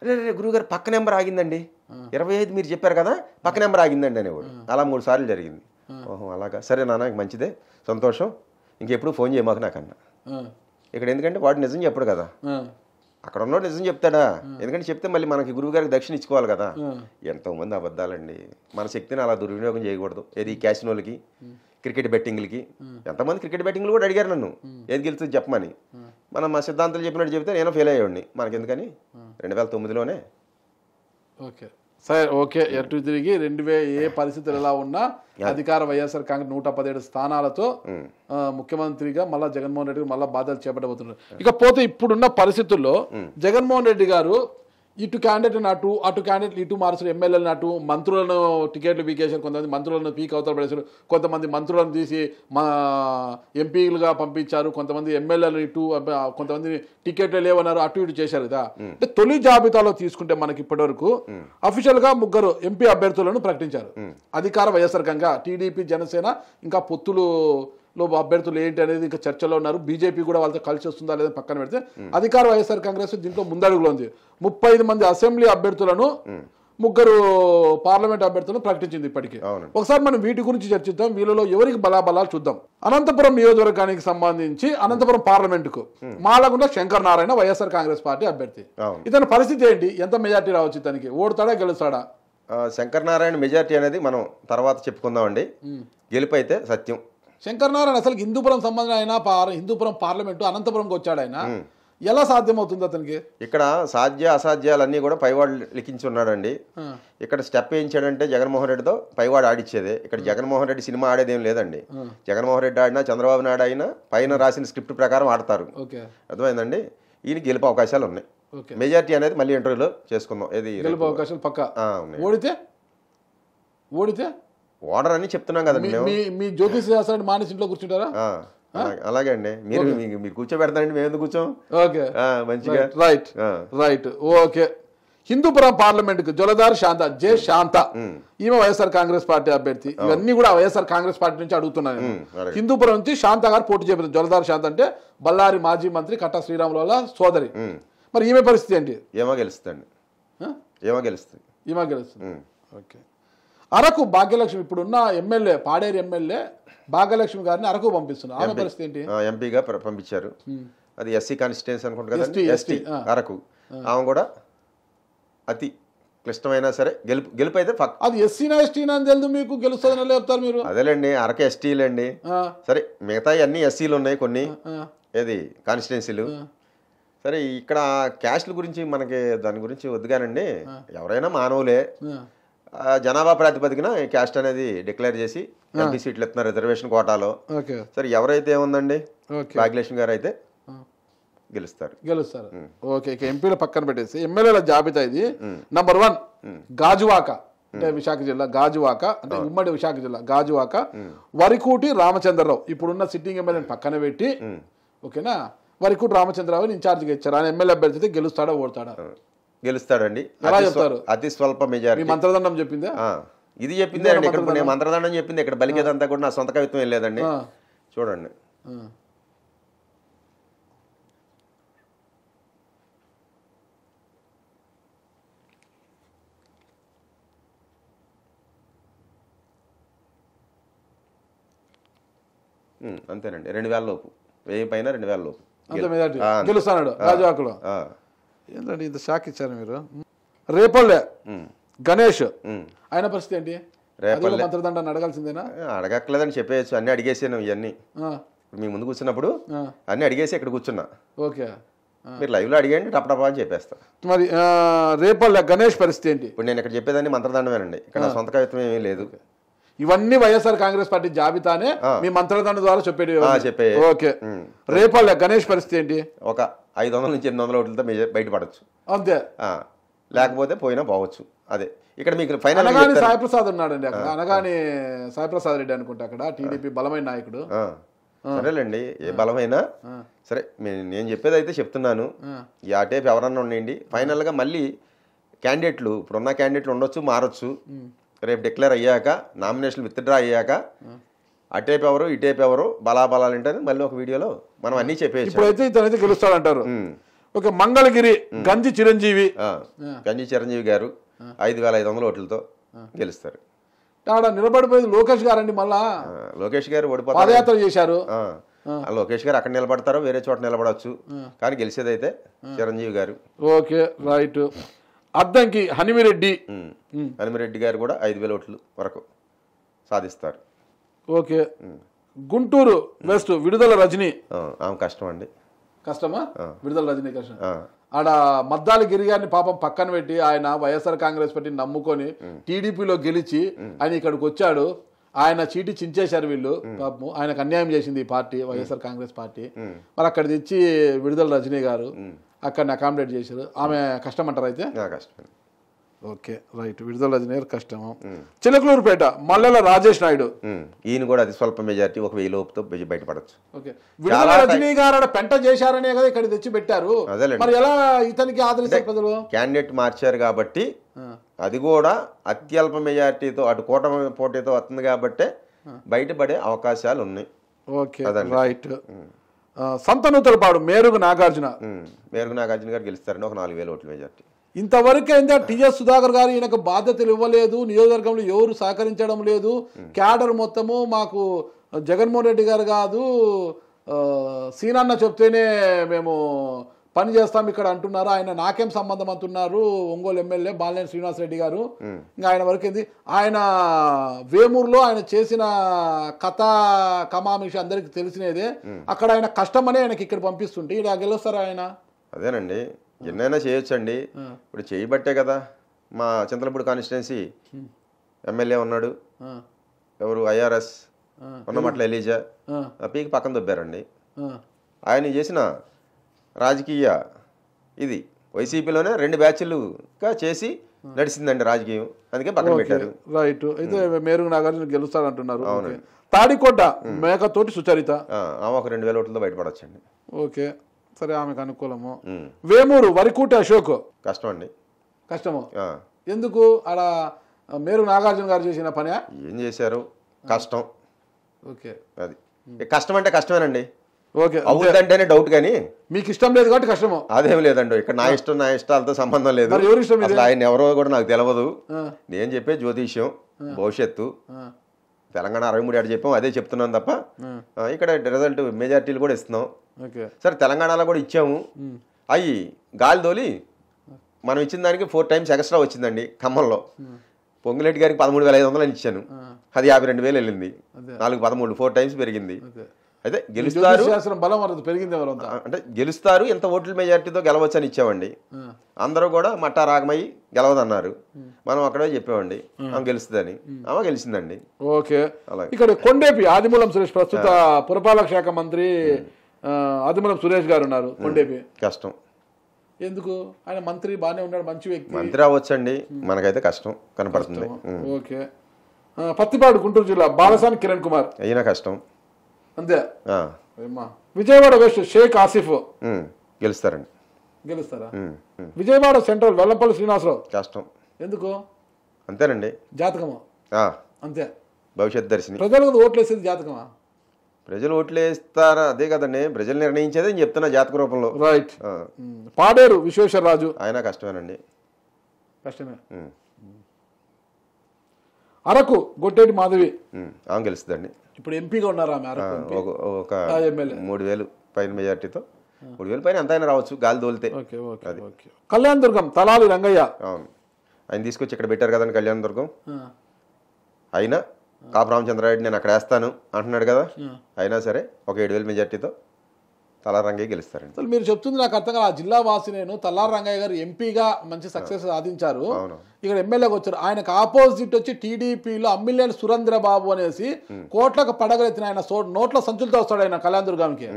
రే గురువు గారు పక్క నెంబర్ ఆగిందండి, 25 మీరు చెప్పారు కదా, పక్క నెంబర్ ఆగిందండి అనేవాడు. అలా 3 సార్లు జరిగింది. ఓహో అలాగా, సరే నాన్న మంచిదే, సంతోషం, ఇంకెప్పుడు ఫోన్ చేయమాకు నాకన్నా. ఇక్కడ ఎందుకంటే వాడు నిజం చెప్పడు కదా, అక్కడ ఉన్నోడు నిజం చెప్తాడా? ఎందుకంటే చెప్తే మళ్ళీ మనకి గురువు గారికి దక్షిణ ఇచ్చుకోవాలి కదా. ఎంతోమంది అబద్ధాలండి, మన శక్తిని అలా దుర్వినియోగం చేయకూడదు. ఏది క్యాసినోలకి, క్రికెట్ బెట్టింగ్లకి. ఎంతమంది క్రికెట్ బెట్టింగ్లు కూడా అడిగారు నన్ను, ఏది గెలుస్తుంది చెప్పమని. మనం మా సిద్ధాంతాలు చెప్పినట్టు చెప్తే నేను ఫెయిల్ అయ్యేవాడిని. మనకి ఎందుకని 2009లోనే. ఓకే సరే, ఓకే. ఎటు తిరిగి ఏ పరిస్థితులు ఎలా ఉన్నా అధికార వైఎస్ఆర్ కాంగ్రెస్ 117 స్థానాలతో ముఖ్యమంత్రిగా మళ్ళా జగన్మోహన్ రెడ్డి మళ్ళా బాధ్యతలు చేపట్టబోతున్నారు. ఇకపోతే ఇప్పుడున్న పరిస్థితుల్లో జగన్మోహన్ రెడ్డి గారు ఇటు క్యాండిడేట్ అటు, అటు క్యాండిడేట్ ఇటు మార్చారు, ఎమ్మెల్యేలను అటు, మంత్రులను టికెట్లు పీకేశారు, కొంతమంది మంత్రులను పీక్ అవతల పడేశారు, కొంతమంది మంత్రులను తీసి మా ఎంపీలుగా పంపించారు, కొంతమంది ఎమ్మెల్యేలు ఇటు, కొంతమంది టికెట్లు లేవన్నారు, అటు ఇటు చేశారు కదా. అంటే తొలి జాబితాలో తీసుకుంటే మనకి ఇప్పటి వరకు అఫీషియల్ గా 3 ఎంపీ అభ్యర్థులను ప్రకటించారు. అధికార వైఎస్ఆర్ కాంగ్రెస్, టీడీపీ, జనసేన, ఇంకా పొత్తులు అభ్యర్థులు ఏంటి అనేది ఇంకా చర్చలో ఉన్నారు. బీజేపీ కూడా వాళ్ళతో కలిసి వస్తుందా లేదా పక్కన పెడితే, అధికార వైఎస్ఆర్ కాంగ్రెస్ దీంట్లో ముందడుగులో ఉంది. 35 మంది అసెంబ్లీ అభ్యర్థులను, 3 పార్లమెంట్ అభ్యర్థులను ప్రకటించింది ఇప్పటికీ. ఒకసారి మనం వీటి గురించి చర్చిద్దాం, వీళ్ళలో ఎవరికి బలాబలాలు చూద్దాం. అనంతపురం నియోజకవర్గానికి సంబంధించి అనంతపురం పార్లమెంటుకు మాలగుండ శంకర్ నారాయణ వైఎస్ఆర్ కాంగ్రెస్ పార్టీ అభ్యర్థి. ఇతని పరిస్థితి ఏంటి? ఎంత మెజార్టీ రావచ్చు ఇతనికి? ఓడతాడా గెలుస్తాడా? శంకర్ నారాయణ మెజార్టీ అనేది మనం తర్వాత చెప్పుకుందామండి. గెలుపు అయితే సత్యం. శంకర్ నారాయణ అసలు హిందూపురం సంబంధం అయినా, హిందూపురం పార్లమెంటు అనంతపురంకి వచ్చాడు ఆయన, ఎలా సాధ్యమవుతుంది అతనికి? ఇక్కడ సాధ్య అసాధ్యాలన్నీ కూడా పైవాడు లిఖించి ఉన్నాడండి. ఇక్కడ స్టెప్ వేయించాడంటే జగన్మోహన్ రెడ్డితో పైవాడు ఆడిచ్చేదే. ఇక్కడ జగన్మోహన్ రెడ్డి సినిమా ఆడేదేం లేదండి. జగన్మోహన్ రెడ్డి ఆడినా, చంద్రబాబు నాయుడు అయినా పైన రాసిన స్క్రిప్ట్ ప్రకారం ఆడతారు. అర్థమైందండి? ఈయన గెలుపు అవకాశాలు ఉన్నాయి. మెజార్టీ అనేది మళ్ళీ ఇంటర్వ్యూలో చేసుకుందాం. ఏది గెలుపు అవకాశాలు పక్కా. ఓడితే ఓడర్ అని చెప్తున్నాం కదండి. మీ జ్యోతిష్ శాస్త్రాన్ని మానేసి ఇంట్లో కూర్చుంటారా? అలాగే అండి. మీరు కూర్చోబెడతానండి, మేము ఎందుకు కూర్చోం? ఓకే, మంచిగా. రైట్. ఓకే. హిందూపురం పార్లమెంట్ కు జలదారి శాంత, జే శాంత, ఈమె వైఎస్ఆర్ కాంగ్రెస్ పార్టీ అభ్యర్థి. ఇవన్నీ కూడా వైఎస్ఆర్ కాంగ్రెస్ పార్టీ నుంచి అడుగుతున్నాను. హిందూపురం నుంచి శాంత గారు పోటీ చేయబోతుంది. జలదారి శాంత అంటే బళ్ళారి మాజీ మంత్రి కట్టా శ్రీరాముల సోదరి. మరి ఈమె పరిస్థితి ఏంటి? ఏమో గెలుస్తుంది. ఓకే. అరకు భాగ్యలక్ష్మి ఇప్పుడున్న ఎమ్మెల్యే, పాడేరు ఎమ్మెల్యే భాగ్యలక్ష్మి గారిని అరకు పంపిస్తున్నారు. ఆమె పరిస్థితి ఏంటి? ఎంపీగా పంపించారు. అది ఎస్సీ కాన్స్టిట్యుయెన్సీ అనుకుంటా కదా, ఎస్టీ అరకు. ఆమె కూడా అతి క్లిష్టమైనా సరే గెలుపు అయితే అది ఎస్సీనా ఎస్టీనా అని తెలుసు మీకు, గెలుస్తుందని చెప్తారు మీరు. అదేలేండి, అరకు ఎస్టీలండి. సరే, మిగతా అన్ని ఎస్సీలు ఉన్నాయి కొన్ని, ఏది కాన్స్టిట్యున్సీలు. సరే, ఇక్కడ క్యాస్ట్ల గురించి మనకి దాని గురించి వద్దుగానండి. ఎవరైనా మానవులే. జనాభా ప్రాతిపదికన క్యాస్ట్ అనేది డిక్లేర్ చేసి ఎంపీ సీట్లు ఇస్తున్నారు రిజర్వేషన్ కోటాలో. సరే, ఎవరైతే ఏముందండి, భాగ్యలక్ష్మి గారు అయితే గెలుస్తారు. ఓకే. ఇక ఎంపీల పక్కన పెట్టేసి ఎమ్మెల్యేల జాబితా ఇది. నంబర్ 1 గాజువాక, అంటే విశాఖ జిల్లా గాజువాక, అంటే ఉమ్మడి విశాఖ జిల్లా గాజువాక, వరికూటి రామచంద్రరావు. ఇప్పుడున్న సిట్టింగ్ ఎమ్మెల్యేని పక్కన పెట్టి, ఓకేనా, వరికూటి రామచంద్రరావుని ఇన్ఛార్జిగా ఇచ్చారు. ఆయన ఎమ్మెల్యే అభ్యర్థి అయితే గెలుస్తాడా ఓడతాడా? గెలుస్తాడండి. ఎలా చెప్తారు? అతి స్వల్ప మెజారిటీ. మంత్రదండం చెప్పిందా? ఇది చెప్పింది అండి. ఇక్కడ నేను మంత్రదండం చెప్పింది. ఇక్కడ బలికేదంతా కూడా నా సొంత కవిత్వం వెళ్ళలేదండి. చూడండి. అంతేనండి. 2000 లోపు, 1000 పైన 2000 లోపు గెలుస్తాడు రాజాకులో. ఏంటండి ఇంత షాక్ ఇచ్చారు మీరు? రేపల్లె గణేష్, ఆయన పరిస్థితి ఏంటి? మంత్రదండాన్ని అడగాల్సిందేనా? అడగట్లేదని చెప్పేయచ్చు. అన్ని అడిగేసాను. ఇవన్నీ మీ ముందు కూర్చున్నప్పుడు అన్ని అడిగేసి ఇక్కడ కూర్చున్నా. ఓకే, మీరు లైవ్ లో అడిగండి, టపటపా అని చెప్పేస్తా. మరి రేపల్లె గణేష్ పరిస్థితి ఏంటి? ఇప్పుడు నేను ఇక్కడ చెప్పేదాన్ని మంత్రదండమేనండి. ఇక్కడ సొంత కవిత్వం ఏమీ లేదు. ఇవన్నీ వైఎస్ఆర్ కాంగ్రెస్ పార్టీ జాబితానే మీ మంత్రదండ ద్వారా చెప్పే. ఓకే. రేపల్లె గణేష్ పరిస్థితి ఏంటి? ఒక 500 నుంచి 800 ఓట్లతో బయటపడచ్చు అంతే. లేకపోతే పోయినా పోవచ్చు. అదే ఇక్కడ మీకు ఫైనల్ సాయిప్రసాద్ ఉన్నాడండి అక్కడ. అనగాని సాయిప్రసాద్ రెడ్డి అనుకుంటా అక్కడ టీడీపీ బలమైన నాయకుడు. సరేలేండి, ఏ బలమైనా సరే. నేను చెప్పేది అయితే చెప్తున్నాను. ఈ ఆ టైప్ ఎవరన్నా ఉండండి. ఫైనల్ గా మళ్ళీ క్యాండిడేట్లు, ఇప్పుడున్న క్యాండిడేట్లు ఉండొచ్చు, మారొచ్చు. రేపు డిక్లేర్ అయ్యాక, నామినేషన్ విత్డ్రా అయ్యాక అటేపు ఎవరు ఇటేపు ఎవరు బలాబలాలు ఏంటని మళ్ళీ ఒక వీడియోలో మనం అన్ని చెప్పేసి ఇప్పుడైతే ఇతనైతే గెలుస్తాడంటారు. ఓకే. మంగళగిరి గంజి చిరంజీవి గారు 5500 ఓట్లతో గెలుస్తారు. ఆడ నిలబడిపోయింది లోకేష్ గారు అండి. మళ్ళా లోకేష్ గారు ఓడిపోతారు, పాదయాత్ర చేశారు. లోకేష్ గారు అక్కడ నిలబడతారో వేరే చోట నిలబడవచ్చు, కానీ గెలిచేదైతే చిరంజీవి గారు. Okay, right. అద్దంకి హనుమిరెడ్డి గారు కూడా 5000 ఓట్లు వరకు సాధిస్తారు. ఓకే. గుంటూరు వెస్ట్ విడుదల రజనీ, ఆమె కష్టం అండి. కష్టమా? విడుదల రజనీ కష్టం. ఆడ మద్దాలి గిరి గారిని పాపం పక్కన పెట్టి ఆయన వైఎస్ఆర్ కాంగ్రెస్ పార్టీని నమ్ముకొని టీడీపీలో గెలిచి ఆయన ఇక్కడికి వచ్చాడు. ఆయన చీటి చించేశారు వీళ్ళు. పాపం ఆయనకు అన్యాయం చేసింది ఈ పార్టీ, వైఎస్ఆర్ కాంగ్రెస్ పార్టీ. మరి అక్కడ తెచ్చి విడుదల రజనీ గారు అక్కడిని అకామిడేట్ చేశారు. ఆమె కష్టం అంటారు అయితే? కష్టం. Okay, right. విడుదల రజనీ గారు కష్టము. చిలకలూరుపేట మల్లెల రాజేష్ నాయుడు, ఈయన కూడా అతి స్వల్ప మెజారిటీ, 1000 లోపుతో బయటపడచ్చు. ఓకే. విడుదల రజనీ గారు పెంట చేశారనే కదా ఇక్కడ తెచ్చి పెట్టారు. మరి ఎలా ఇతనికి ఆదరిస్తారు ప్రజలు? క్యాండిడేట్ మార్చారు కాబట్టి, అది కూడా అత్యల్ప మెజారిటీతో అటు కూటమి పోటీతో వస్తుంది కాబట్టి బయటపడే అవకాశాలు ఉన్నాయి. Okay, right. సంతనూతలపాడు మేరుగు నాగార్జున గారు గెలుస్తారని ఒక 4000 ఓట్ల మెజారిటీ. ఇంతవరకు అయితే టీఎస్ సుధాకర్ గారు ఈయనకు బాధ్యతలు ఇవ్వలేదు, నియోజకవర్గంలో ఎవరు సహకరించడం లేదు, క్యాడర్ మొత్తము మాకు జగన్మోహన్ రెడ్డి గారు కాదు సీనన్న చెప్తేనే మేము పని చేస్తాం ఇక్కడ అంటున్నారు. ఆయన నాకేం సంబంధం అంటున్నారు ఒంగోలు ఎమ్మెల్యే బాలినేని శ్రీనివాసరెడ్డి గారు. ఇంకా ఆయన వరకు ఏంది, ఆయన వేమూరులో ఆయన చేసిన కథ కమామిషి అందరికి తెలిసినదే. అక్కడ ఆయన కష్టమని ఆయనకి ఇక్కడ పంపిస్తుంటే ఇలా గెలుస్తారు ఆయన. అదేనండి, ఎన్నైనా చేయొచ్చండి. ఇప్పుడు చేయబట్టే కదా మా చింతలపూడి కాన్స్టిట్యున్సీ ఎమ్మెల్యే ఉన్నాడు, ఎవరు ఐఆర్ఎస్ ఉన్నమట్ల ఎలీజా, పీకి పక్కన దొబ్బారండి. ఆయన చేసిన రాజకీయ ఇది వైసీపీలోనే 2 బ్యాచ్లుగా చేసి నడిచిందండి రాజకీయం, అందుకే పక్కన పెట్టారు. రైట్. అయితే మేరుగు నాగార్జున గెలుస్తారంటున్నారు. తాడికోట మేకతోటి సుచరిత ఆమె ఒక 2000 ఓట్లతో బయటపడొచ్చండి. ఓకే, సరే, ఆమెకు అనుకూలము. వేమూరు వరికూటి అశోక్ కష్టం అండి. కష్టము ఎందుకు? అలా మేరుగు నాగార్జున గారు చేసిన పని ఏం చేశారు? కష్టం. ఓకే, అది కష్టం అంటే కష్టమేనండి. ఓకే, అవుతుందంటేనే డౌట్, కానీ మీకు ఇష్టం లేదు కాబట్టి కష్టము. అదేం లేదండి, ఇక్కడ నా ఇష్టం నా ఇష్టాలతో సంబంధం లేదు. అసలు ఆయన ఎవరో కూడా నాకు తెలియదు. నేను చెప్పే జ్యోతిష్యం, భవిష్యత్తు, తెలంగాణ 63 ఏడు చెప్పాం, అదే చెప్తున్నాను తప్ప ఇక్కడ రిజల్ట్ మెజార్టీలు కూడా ఇస్తున్నాం. సరే, తెలంగాణలో కూడా ఇచ్చాము, అవి గాలి తోలి మనం ఇచ్చిన దానికి 4 times ఎక్స్ట్రా వచ్చిందండి. ఖమ్మంలో పొంగులేటి గారికి 13,500 అని ఇచ్చాను, అది 52,000 వెళ్ళింది. 4-13 4 times పెరిగింది. అయితే గెలుస్తారు, పెరిగింది అంటే గెలుస్తారు, ఎంత ఓట్ల మెజార్టీతో గెలవచ్చు అని ఇచ్చామండి. అందరూ కూడా మట్టా రాగమయ్యి గెలవదన్నారు, మనం అక్కడే చెప్పామండి ఆమె గెలుస్తుందని, ఆమె గెలిచిందండి. ఓకే, ఇక్కడ కొండేపి ఆదిమూలం సురేష్, ప్రస్తుత పురపాలక శాఖ మంత్రి ఆదిమూలం సురేష్ గారు ఉన్నారు. కొండేపి కష్టం ఎందుకు? ఆయన మంత్రి బాగానే ఉన్నాడు, మంచి వ్యక్తి, మంత్రి అవ్వచ్చండి, మనకైతే కష్టం కనపడుతుంది. ఓకే, పత్తిపాడు గుంటూరు జిల్లా బాలసాని కిరణ్ కుమార్ అయినా కష్టం అంతే. విజయవాడ వెస్ట్ షేక్ ఆసిఫ్ గెలుస్తారండి. గెలుస్తారా? విజయవాడ సెంట్రల్ వెల్లంపల్లి శ్రీనివాసరావు కష్టం ఎందుకు? అంతేనండి, జాతకమా? అంతే, భవిష్యత్ దర్శిని. ప్రజలకు ఓట్లు వేసేది జాతకమా? ప్రజలు ఓట్లు వేస్తారా? అదే కదండి, ప్రజలు నిర్ణయించేది నేను చెప్తున్నా జాతక రూపంలో. రైట్. పాడేరు విశ్వేశ్వరరాజు ఆయన కష్టమేనండి, కష్టమే. అరకు గొట్టేటి మాధవి ఆమె గెలుస్తుందండి. ఇప్పుడు ఎంపీగా ఉన్నారు ఆమె. ఒక 3,000 పైన మెజార్టీతో, 3,000 పైన ఎంత అయినా రావచ్చు గాలి తోలితే. కళ్యాణ్ దుర్గం తలాలి రంగయ్య ఆయన తీసుకొచ్చి ఇక్కడ పెట్టారు కదండి కళ్యాణ్ దుర్గం. అయినా కాపు రామచంద్రారెడ్డి నేను అక్కడ వేస్తాను అంటున్నాడు కదా, అయినా సరే ఒక 7,000 మెజార్టీతో తలారి రంగయ్య గెలుస్తారండి. అసలు మీరు చెప్తుంది నాకు అర్థం కాదు. ఆ జిల్లా వాసి నేను తలారి రంగయ్య గారు ఎంపీగా మంచి సక్సెస్ సాధించారు, ఇక్కడ ఎమ్మెల్యేగా వచ్చారు. ఆయనకు ఆపోజిట్ వచ్చి టీడీపీలో అమ్మిలేని సురేంద్రబాబు అనేసి కోట్లకు పడగలెత్తిన ఆయన నోట్ల సంచులతో వస్తాడు. ఆయన కళ్యాణ్ దుర్గానికి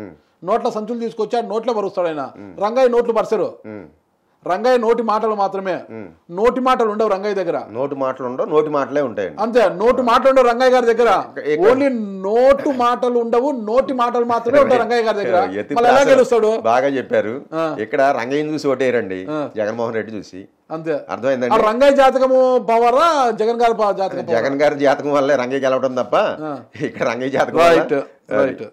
నోట్ల సంచులు తీసుకొచ్చి ఆయన నోట్లో పరుస్తాడు. ఆయన రంగయ్య నోట్లు పరచరు, రంగయ్య నోటి మాటలు మాత్రమే. నోటి మాటలు ఉండవు రంగయ్య దగ్గర, నోటి మాటలు ఉండవు, నోటి మాటలే ఉంటాయండి. అంతే, నోటి మాటలు ఉండవు రంగయ్య గారి దగ్గర. ఓన్లీ నోటు మాటలు ఉండవు, నోటి మాటలు మాత్రమే ఉంటాయి రంగయ్య గారి దగ్గర. మళ్ళీ ఎలా గెలుస్తాడు? బాగా చెప్పారు. ఇక్కడ రంగయ్యని చూసి ఓటేయరండి, జగన్మోహన్ రెడ్డి చూసి. అంతే, అర్థమైందండి. రంగయ్య జాతకము పవరా జగన్ గారి జాతకం? జగన్ గారి జాతకం వల్లే రంగయ్య గెలవడం తప్ప ఇక్కడ రంగయ్య జాతకం. రైట్.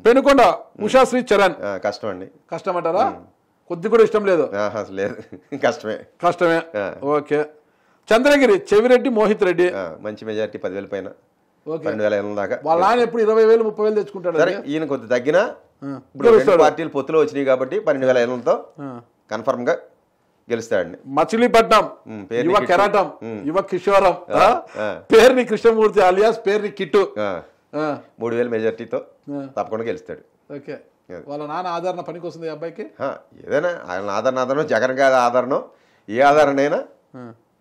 పెనుకొండ ఉషాశ్రీ చరణ్ కష్టం అండి. కష్టం అంటారా? కొద్ది కూడా ఇష్టం లేదు? లేదు, కష్టమే. ఓకే. చంద్రగిరి చెవిరెడ్డి మోహిత్ రెడ్డి మంచి మెజార్టీ, 10,000 పైన, 12,000 దాకా. వాళ్ళ ఆయన ఎప్పుడు 20,000 30,000 తెచ్చుకుంటాడు. సరే, ఈయన కొద్ది తగ్గిన పార్టీలు పొత్తులో వచ్చినాయి కాబట్టి 12,000తో కన్ఫర్మ్ గా గెలుస్తాడండి. మచిలీపట్నం యువ కెరాటం, యువ కిషోరం, పేరుని కృష్ణమూర్తి అలియాస్ పేరుని కిట్టు 3,000 మెజార్టీతో తప్పకుండా గెలుస్తాడు. ఓకే, వాళ్ళ నాన్న ఆదరణ పనికి వస్తుంది అబ్బాయికి. ఏదైనా ఆయన ఆదరణ, జగన్ గారి ఆదరణ, ఏ ఆదరణ అయినా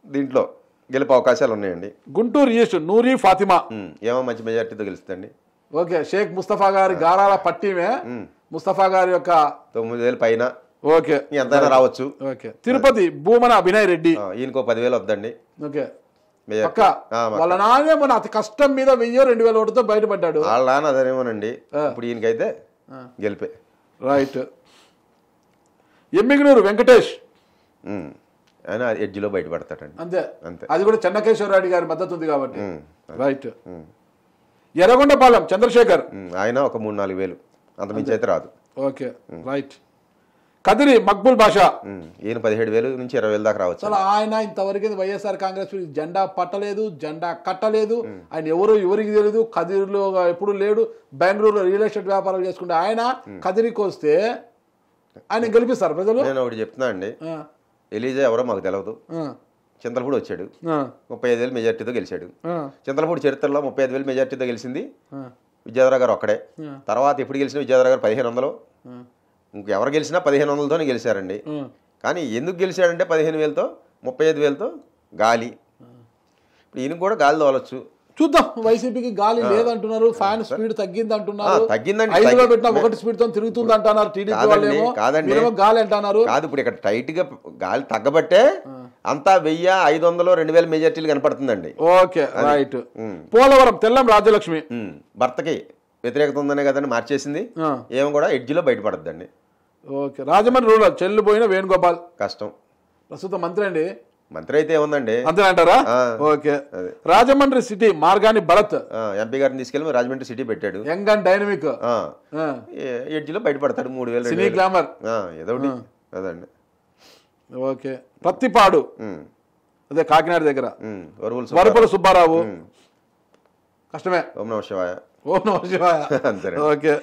దీంట్లో గెలిపే అవకాశాలు ఉన్నాయండి. గుంటూరు ఈస్ట్ నూరి ఫాతిమా ఏమో మంచి మెజార్టీతో గెలుస్తుంది. ఓకే, షేక్ ముస్తఫా గారి గారాల పట్టిమే ముస్తఫా గారి యొక్క 9,000 పైన. ఓకే, ఎంతైనా రావచ్చు. ఓకే. తిరుపతి భూమన అభినయ్ రెడ్డి ఈయనకో 10,000 వద్దండి. ఓకే, వాళ్ళ నాన్న మన అతి కష్టం మీద 1,000-2,000 ఓటుతో బయటపడ్డాడు. వాళ్ళ నాన్న అదేమోనండి, ఇప్పుడు ఈయనకైతే గెలిపే. రైట్. ఎమ్మిగనూరు వెంకటేష్ ఆయన ఎడ్జిలో బయటపడతాడండి. అంతే, అది కూడా చెన్నకేశ్వరరెడ్డి గారి మద్దతు ఉంది కాబట్టి. రైట్. ఎర్రగొండపాలెం చంద్రశేఖర్ ఆయన ఒక 3-4 వేలు, అంతమించి అయితే రాదు. Okay, right. కదిరి మక్బుల్ బాషా ఈయన 17,000 నుంచి 20,000 దాకా రావచ్చు. అసలు ఆయన ఇంతవరకు వైఎస్ఆర్ కాంగ్రెస్ జెండా పట్టలేదు, జెండా కట్టలేదు. ఆయన ఎవరికి తెలియదు, కదిరిలో ఎప్పుడు లేడు. బెంగళూరులో రియల్ ఎస్టేట్ వ్యాపారాలు చేసుకుంటే ఆయన కదిరికి వస్తే ఆయన గెలిపిస్తారు ప్రజలు. నేను ఒకటి చెప్తున్నా అండి, ఎలీజా ఎవరో మాకు తెలియదు. చింతలపూడి వచ్చాడు, 35,000 మెజార్టీతో గెలిచాడు. చింతలపూడి చరిత్రలో 35,000 మెజార్టీతో గెలిచింది విద్యాధర గారు ఒక్కడే. తర్వాత ఎప్పుడు గెలిచిన విద్యాధర గారు 1,500, ఇంకెవరు గెలిచినా 1,500తోనే గెలిచారండి. కానీ ఎందుకు గెలిచాడంటే 15,000తో 35,000తో గాలి. ఇప్పుడు ఈయన కూడా గాలి తోలొచ్చు. చూద్దాం. వైసీపీకి గాలి లేదంటున్నారు, ఫ్యాన్ స్పీడ్ తగ్గింది అంటున్నారు. తగ్గిందండి, 5లో పెట్టినా 1 స్పీడ్ తో తిరుగుతుంది అంటున్నారు. టీడీపీ వాళ్ళేమో గాలి అంటున్నారు. కాదు, ఇప్పుడు ఇక్కడ టైట్ గా గాలి తగ్గబట్టే అంతా 1000, 500, 2000 మెజార్టీలు కనపడుతుందండి. Okay right. పోలవరం తెల్లం రాజ్యలక్ష్మి భర్తకి వ్యతిరేకత ఉందనే కదండి మార్చేసింది. ఏమో కూడా ఎడ్జిలో బయటపడద్దండి. ఓకే. రాజమండ్రి రూరల్ చెల్లిపోయిన వేణుగోపాల్ కష్టం. ప్రస్తుతం మంత్రి అండి. మంత్రి అయితే ఏముందండి అంతే అంటారా? Okay. Rajahmundry city Margani Bharat MP గారిని తీసుకెళ్ళి రాజమండ్రి సిటీ పెట్టాడు. యంగ్ అండ్ డైనమిక్ ఎడ్జిలో బయటపడతాడు. 3000 సినీ గ్లామర్ ఏదో ఒకటి అదండి. ఓకే. ప్రత్తిపాడు అదే కాకినాడ దగ్గర వరుపుల సుబ్బారావు కష్టమే. ఓం నమః శివాయ. ఓం నమః శివాయ. అంతే. ఓకే.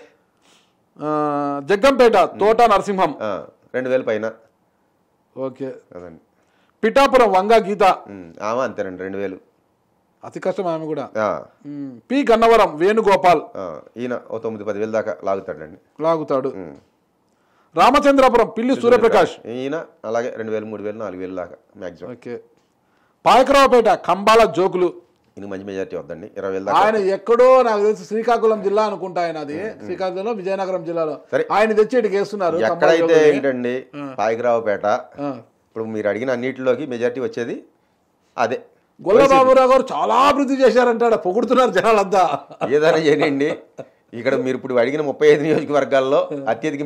జగ్గంపేట తోట నరసింహం 2000 పైన. ఓకే. అదండి. పిఠాపురం వంగా గీత ఆమె అంతేనండి 2000. అతి కష్టం ఆమె కూడా. పి గన్నవరం వేణుగోపాల్ ఈయన 9-10,000 దాకా లాగుతాడు. రామచంద్రాపురం పిల్లి సూర్యప్రకాష్ ఈయన అలాగే 2000, 3000, 4000 దాకా మ్యాక్సిమం. ఓకే. పాయకరావుపేట కంబాల జోకులు ఈయన మంచి మెజార్టీ వద్దండి 20,000 దాకా. ఆయన ఎక్కడో నాకు తెలిసి శ్రీకాకుళం జిల్లా అనుకుంటా. ఆయన అది శ్రీకాకుళంలో విజయనగరం జిల్లాలో ఆయన తెచ్చి ఇటుకి వేస్తున్నారు. ఎక్కడైతే ఏంటండి పాయకరావుపేట ఇప్పుడు మీరు అడిగిన అన్నిటిలోకి మెజార్టీ వచ్చేది అదే. గొల్లబాబురావు గారు చాలా అభివృద్ధి చేశారంటాడు, పొగుడుతున్నారు జనాలంతా. ఏదైనా చేయండి. ఇక్కడ మీరు ఇప్పుడు అడిగిన 35 నియోజకవర్గాల్లో అత్యధిక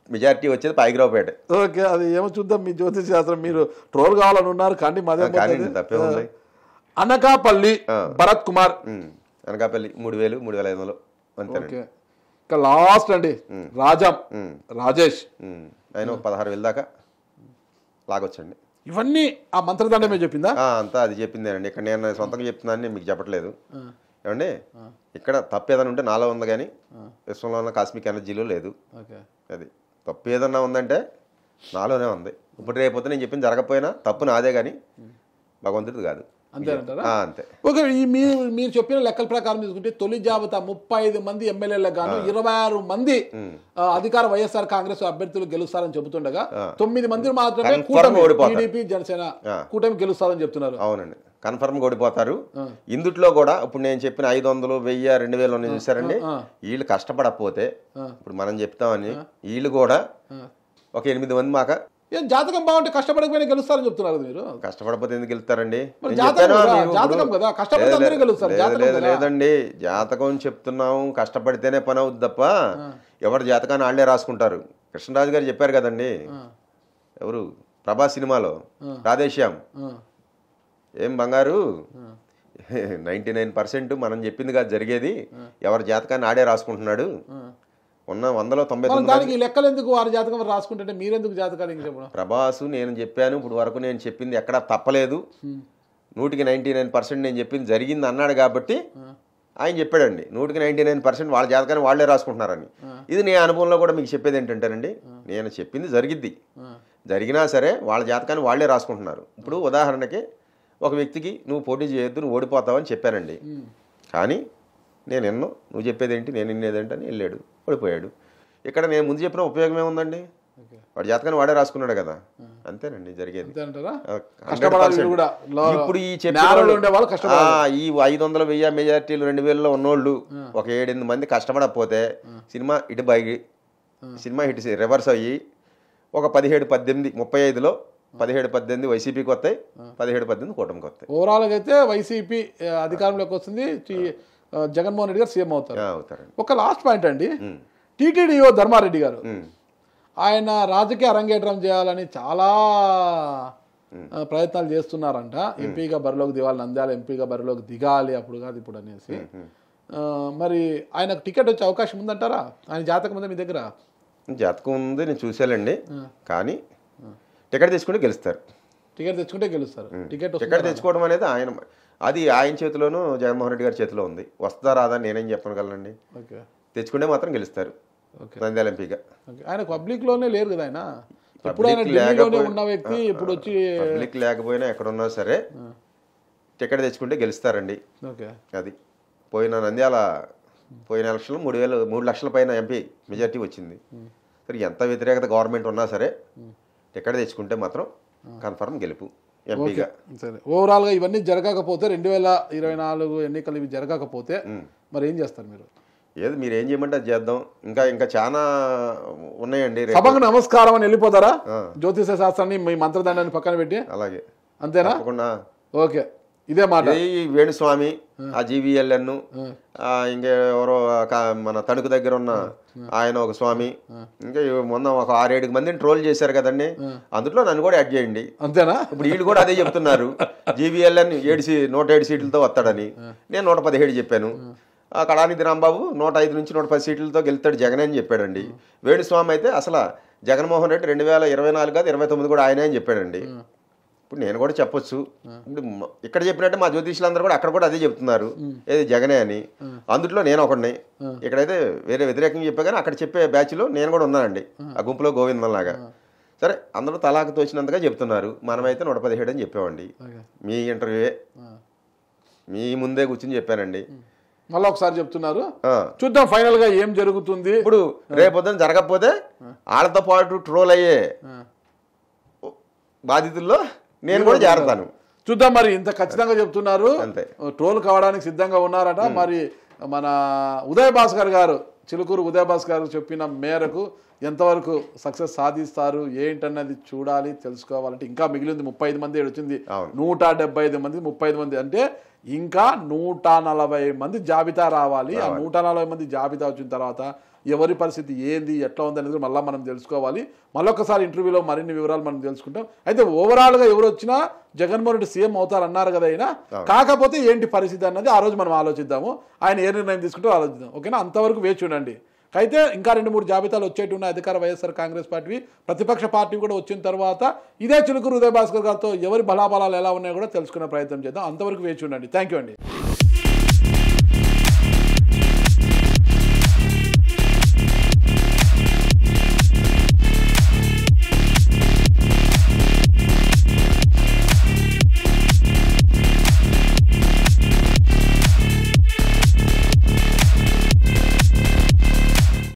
మెజార్టీ వచ్చేది పాయకరావుపేట. ఓకే. అది ఏమో చూద్దాం. మీ జ్యోతిష్ శాస్త్రం మీరు ట్రోల్ కావాలని ఉన్నారు కానీ తప్పే ఉంది. అనకాపల్లి భరత్ కుమార్ అనకాపల్లి 3000, 3500 అంతే. ఇంకా లాస్ట్ అండి రాజేష్ ఆయన 16,000 దాకా లాగొచ్చండి. ఇవన్నీ ఆ మంత్రదండమే చెప్పిందా? అంతా అది చెప్పిందేనండి. ఇక్కడ నేను సొంతంగా చెప్తున్నాను, నేను మీకు చెప్పట్లేదు ఏమండి. ఇక్కడ తప్పు ఏదైనా ఉంటే నాలో ఉంది కానీ విశ్వంలో ఉన్న కాస్మిక్ ఎనర్జీలో లేదు. అది తప్పు ఏదన్నా ఉందంటే నాలోనే ఉంది. ఇప్పుడు రేపొద్దు నేను చెప్పింది జరగకపోయినా తప్పు నాదే కానీ భగవంతుడిది కాదు. అంతేనంటారా? అంతే. ఓకే. మీరు చెప్పిన లెక్కల ప్రకారం తీసుకుంటే తొలి జాబితా 35 మంది ఎమ్మెల్యేలకు గాను 26 మంది అధికార వైఎస్ఆర్ కాంగ్రెస్ అభ్యర్థులు గెలుస్తారని చెబుతుండగా 9 మంది మాత్రమే టీడీపీ జనసేన కూటమి గెలుస్తారని చెప్తున్నారు. అవునండి, కన్ఫర్మ్ ఓడిపోతారు. ఇందుట్లో కూడా ఇప్పుడు నేను చెప్పిన 500, 1000, 2000 ఉన్నాయి చూసారండి. వీళ్ళు కష్టపడకపోతే ఇప్పుడు మనం చెప్తామని వీళ్ళు కూడా ఒక 8 మంది మాక జాతకం బాగుంటే కష్టపడకపోయినా గెలుస్తారని చెప్తున్నారు మీరు. కష్టపడకపోతే ఎందుకు గెలుస్తారండి? లేదండి, జాతకం చెప్తున్నాము, కష్టపడితేనే పని అవుద్ది తప్ప ఎవరు జాతకాన్ని వాళ్ళే రాసుకుంటారు. కృష్ణరాజు గారు చెప్పారు కదండి, ఎవరు ప్రభాస్ సినిమాలో రాధేశ్యామ్, ఏం బంగారు 99% మనం చెప్పింది కాదు జరిగేది, ఎవరి జాతకాన్ని ఆడే రాసుకుంటున్నాడు, ఉన్న 100లో 99 లెక్కలు ఎందుకు వారి జాతకం రాసుకుంటే మీరెందుకు జాతకాలు చెప్పడం? ప్రభాసు నేను చెప్పాను, ఇప్పుడు వరకు నేను చెప్పింది ఎక్కడా తప్పలేదు, 100కి 99% నేను చెప్పింది జరిగింది అన్నాడు కాబట్టి ఆయన చెప్పాడండి. 100కి 99% వాళ్ళ జాతకాన్ని వాళ్లే రాసుకుంటున్నారని. ఇది నేను అనుభవంలో కూడా మీకు చెప్పేది ఏంటంటేనండి, నేను చెప్పింది జరిగిద్ది, జరిగినా సరే వాళ్ళ జాతకాన్ని వాళ్లే రాసుకుంటున్నారు. ఇప్పుడు ఉదాహరణకి ఒక వ్యక్తికి నువ్వు పోటీ చేయొద్దు, నువ్వు ఓడిపోతావని చెప్పానండి, కానీ నేను ఎన్నో నువ్వు చెప్పేది ఏంటి నేను వినేదేంటి అని వెళ్ళాడు, ఓడిపోయాడు. ఇక్కడ నేను ముందు చెప్పిన ఉపయోగం ఏముందండి? వాడి జాతకాన్ని వాడే రాసుకున్నాడు కదా, అంతేనండి జరిగేది. ఇప్పుడు ఈ ఈ 500, 1000 మెజార్టీలు 2000లో ఉన్నోళ్ళు ఒక 7-8 మంది కష్టపడకపోతే సినిమా ఇటు బైకి సినిమా హిట్ రివర్స్ అయ్యి ఒక 17-18 35లో 17-18 వైసీపీకి వస్తాయి, 17-18 కూటమికి వస్తాయి. ఓవరాల్గా అయితే వైసీపీ అధికారంలోకి వస్తుంది, జగన్మోహన్ రెడ్డి గారు సీఎం అవుతారు. ఒక లాస్ట్ పాయింట్ అండి, టీటీడీఓ ధర్మారెడ్డి గారు ఆయన రాజకీయ అరంగేట్రం చేయాలని చాలా ప్రయత్నాలు చేస్తున్నారంట. ఎంపీగా బరిలోకి దిగాలి, నంద్యాల ఎంపీగా బరిలోకి దిగాలి, అప్పుడు కాదు ఇప్పుడు అనేసి. మరి ఆయనకు టికెట్ వచ్చే అవకాశం ఉందంటారా? ఆయన జాతకం ఉందా మీ దగ్గర? జాతకం ఉంది, నేను చూసానండి, కానీ టికెట్ తెచ్చుకుంటే గెలుస్తారు. టికెట్ తెచ్చుకుంటే గెలుస్తారు. టికెట్ తెచ్చుకోవడం అనేది ఆయన చేతిలోనూ జగన్మోహన్ రెడ్డి గారి చేతిలో ఉంది. వస్తుందా రాదా నేనేం చెప్పగలనండి. తెచ్చుకుంటే మాత్రం గెలుస్తారు నంద్యాల ఎంపీగా. ఆయన పబ్లిక్ లోనే లేరు కదా, ఆయన ఉన్న వ్యక్తి ఇప్పుడు వచ్చి పబ్లిక్ లేకపోయినా ఎక్కడున్నా సరే టికెట్ తెచ్చుకుంటే గెలుస్తారండి. అది పోయిన నంద్యాల పోయిన ఎలక్షన్లో 3 లక్షల పైన ఎంపీ మెజార్టీ వచ్చింది. సరే ఎంత వ్యతిరేకత గవర్నమెంట్ ఉన్నా సరే టికెట్ తెచ్చుకుంటే మాత్రం కన్ఫర్మ్ గెలుపు ఎంపీగా. సరే, ఓవరాల్గా ఇవన్నీ జరగకపోతే 2024 ఎన్నికలు ఇవి జరగకపోతే మరి ఏం చేస్తారు మీరు? ఏది మీరు ఏం చేయమంటే అది చేద్దాం. ఇంకా చాలా ఉన్నాయండి. సభకు నమస్కారం అని వెళ్ళిపోతారా? జ్యోతిష శాస్త్రాన్ని మీ మంత్రదండాన్ని పక్కన పెట్టి అలాగే అంతేనా? తప్పకుండా. ఓకే, ఇదే మాట. ఈ వేణుస్వామి, ఆ జీవీఎల్ఎన్, ఇంకెవరో మన తణుకు దగ్గర ఉన్న ఆయన ఒక స్వామి, ఇంకా మొన్న ఒక 6-7 మందిని ట్రోల్ చేశారు కదండి, అందులో నన్ను కూడా యాడ్ చేయండి. అంతేనా? ఇప్పుడు వీళ్ళు కూడా అదే చెప్తున్నారు, జీవీఎల్ఎన్ 107 సీట్లతో వస్తాడని. నేను 117 చెప్పాను. కళానిధి రాంబాబు 105 నుంచి 110 సీట్లతో గెలుస్తాడు జగన్ అని చెప్పాడండి. వేణుస్వామి అయితే అసలు జగన్మోహన్ రెడ్డి 2024 కాదు 29 కూడా ఆయనే అని చెప్పాడండి. ఇప్పుడు నేను కూడా చెప్పొచ్చు. ఇప్పుడు ఇక్కడ చెప్పినట్టే మా జ్యోతిష్యులందరూ కూడా అక్కడ కూడా అదే చెప్తున్నారు, ఏది జగనే అని. అందులో నేను ఒకడిని. ఇక్కడైతే వేరే వ్యతిరేకంగా చెప్పా, కానీ అక్కడ చెప్పే బ్యాచ్లో నేను కూడా ఉన్నానండి, ఆ గుంపులో గోవిందం లాగా. సరే, అందరూ తలాకు తోచినంతగా చెప్తున్నారు. మనమైతే 117 అని చెప్పామండి. మీ ఇంటర్వ్యూయే, మీ ముందే కూర్చుని చెప్పానండి. మళ్ళీ ఒకసారి చెప్తున్నారు, చూద్దాం ఫైనల్ గా ఏం జరుగుతుంది. ఇప్పుడు రేపొద్దున జరగకపోతే వాళ్ళతో పాటు ట్రోల్ అయ్యే బాధితుల్లో నేను కూడా చేరతాను. చూద్దాం. మరి ఇంత ఖచ్చితంగా చెప్తున్నారు, అంతే. ట్రోల్ కావడానికి సిద్ధంగా ఉన్నారట. మరి మన ఉదయ్ భాస్కర్ గారు, చిలుకూరు ఉదయ్ భాస్కర్ గారు చెప్పిన మేరకు ఎంతవరకు సక్సెస్ సాధిస్తారు ఏంటన్నది చూడాలి, తెలుసుకోవాలంటే. ఇంకా మిగిలింది 35 మంది వచ్చింది, 175 మంది, 35 మంది అంటే ఇంకా 140 మంది జాబితా రావాలి. ఆ 140 మంది జాబితా వచ్చిన తర్వాత ఎవరి పరిస్థితి ఏంది, ఎట్లా ఉంది అనేది మళ్ళీ మనం తెలుసుకోవాలి. మళ్ళొకసారి ఇంటర్వ్యూలో మరిన్ని వివరాలు మనం తెలుసుకుంటాం. అయితే ఓవరాల్గా ఎవరు వచ్చినా జగన్మోహన్ రెడ్డి సీఎం అవుతారు అన్నారు కదా అయినా, కాకపోతే ఏంటి పరిస్థితి అన్నది ఆ రోజు మనం ఆలోచిద్దాము. ఆయన ఏ నిర్ణయం తీసుకుంటారో ఆలోచిద్దాం. ఓకేనా? అంతవరకు వేచి ఉండండి. అయితే ఇంకా 2-3 జాబితాలు వచ్చేటి ఉన్నాయి. అధికార వైఎస్ఆర్ కాంగ్రెస్ పార్టీ, ప్రతిపక్ష పార్టీ కూడా వచ్చిన తర్వాత ఇదే చిలుకూరు ఉదయ్ భాస్కర్ గారితో ఎవరి బలాబలాలు ఎలా ఉన్నాయో కూడా తెలుసుకునే ప్రయత్నం చేద్దాం. అంతవరకు వేచి ఉండండి. థ్యాంక్ యూ అండి.